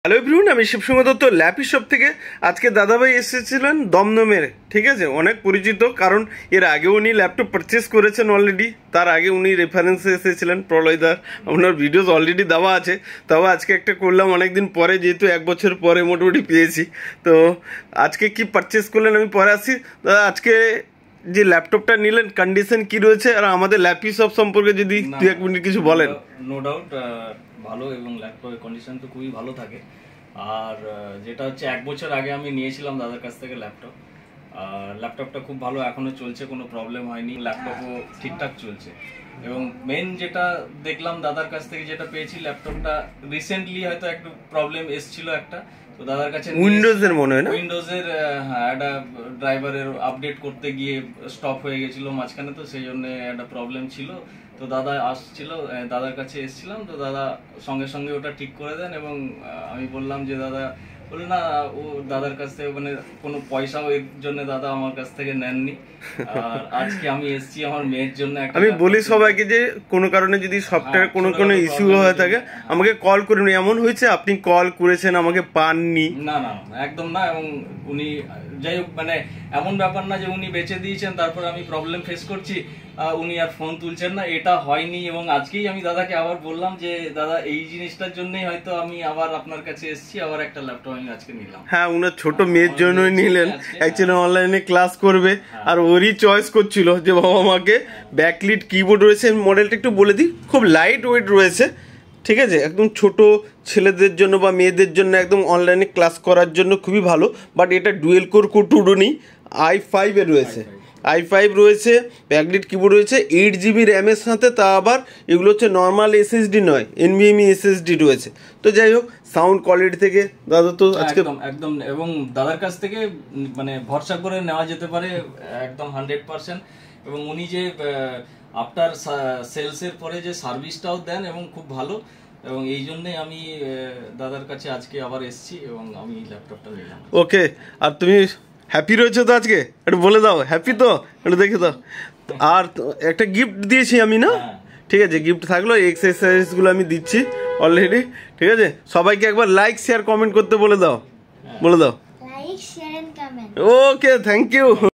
Hello everyone, আমি শিবসঙ্গ Dutta lappy shop থেকে। আজকে দাদাভাই এসেছিলেন দমদমের, ঠিক আছে, অনেক পরিচিত, কারণ এর আগে উনি ল্যাপটপ পারচেস করেছেন অলরেডি। তার আগে উনি রেফারেন্সে এসেছিলেন প্রলয়দার, আপনার ভিডিওস অলরেডি দেওয়া আছে। তবে আজকে একটা করলাম অনেকদিন পরে, যেহেতু 1 বছর পরে মোটামুটি পেয়েছি। তো আজকে কি পারচেস করলেন আমি পরে আসি। দাদা, আজকে যে ল্যাপটপটা নিলেন কন্ডিশন কি রয়েছে, আর আমাদের ল্যাপি শপ সম্পর্কে যদি 2-1 মিনিট কিছু বলেন। নো ডাউট ভালো, এবং ল্যাপটপের কন্ডিশন তো খুবই ভালো থাকে। আর যেটা হচ্ছে 1 বছর আগে আমি নিয়েছিলাম দাদার কাছ থেকে ল্যাপটপ, আর ল্যাপটপটা খুব ভালো এখনো চলছে, কোনো প্রবলেম হয়নি, ল্যাপটপও ঠিকঠাক চলছে। এবং মেন যেটা দেখলাম দাদার কাছ থেকে যেটা পেয়েছি, ল্যাপটপটা রিসেন্টলি হয়তো একটু প্রবলেম এসেছিল একটা, তো দাদার কাছে উইন্ডোজের মনে হয় না, উইন্ডোজের হ্যাঁ একটা ড্রাইভারের আপডেট করতে গিয়ে স্টপ হয়ে গেছিল মাঝখানে, তো সেই জন্য একটা প্রবলেম ছিল। তো দাদা আসছিল, দাদার কাছে এসেছিলাম, তো দাদা সঙ্গে সঙ্গে ওটা ঠিক করে দেন। এবং আমি বললাম যে দাদা বলে না, ও দাদার কাছ থেকে মানে কোনো পয়সাও এর জন্য দাদা আমার কাছ থেকে নেননি। আর আজকে আমি এসেছি আমার মেয়ের জন্য। আমি বলি সবাইকে যে কোনো কারণে যদি সফটওয়্যার কোনো ইস্যু হয়ে থাকে আমাকে কল করুন। এমন হয়েছে আপনি কল করেছেন আমাকে পাননি? না না একদম না। এবং উনি যাই হোক, মানে এমন ব্যাপার না যে উনি বেঁচে দিয়েছেন তারপর আমি প্রবলেম ফেস করছি উনি আর ফোন তুলছেন না, এটা হয়নি। এবং আজকেই আমি দাদাকে আবার বললাম যে দাদা এই জিনিসটার জন্যই হয়তো আমি আবার আপনার কাছে এসেছি, আবার একটা ল্যাপটপ আমি আজকে নিলাম। হ্যাঁ, উনার ছোট মেয়ের জন্যই নিলেন, অ্যাকচুয়ালি অনলাইনে ক্লাস করবে, আর ওরই চয়েস করছিল যে বাবা আমাকে ব্যাকলিট কিবোর্ড রয়েছে। মডেলটা একটু বলে দিই, খুব লাইট ওয়েট রয়েছে, ঠিক আছে, একদম ছোট ছেলেদের জন্য বা মেয়েদের জন্য একদম অনলাইনে ক্লাস করার জন্য খুবই ভালো। বাট এটা ডুয়েল কোর কোর নেই, i5 এর রয়েছে, i5 রয়েছে, ব্যাকলিট কিবোর্ড রয়েছে, 8 GB র্যামের সাথে। তা আবার এগুলো হচ্ছে নর্মাল SSD নয়, NVMe SSD রয়েছে। তো যাই হোক, সাউন্ড কোয়ালিটি থেকে দাদা তো আজকে একদম এবং দাদার কাছ থেকে মানে ভরসা করে নেওয়া যেতে পারে একদম 100%। এবং উনি যে আফটার সেলসের পরে যে সার্ভিসটাও দেন এবং খুব ভালো, এবং এই জন্যই আমি দাদার কাছে আজকে আবার এসেছি এবং আমি ল্যাপটপটা নিলাম। ওকে, আর তুমি হ্যাপি রয়েছে তো আজকে? একটু বলে দাও, হ্যাপি তো একটু দেখে দাও। আর একটা গিফট দিয়েছি আমি না, ঠিক আছে, গিফট থাকলো, এক্সারসাইজগুলো আমি দিচ্ছি অলরেডি, ঠিক আছে। সবাইকে একবার লাইক শেয়ার কমেন্ট করতে বলে দাও, বলে দাও। Like share and comment. Okay, thank you.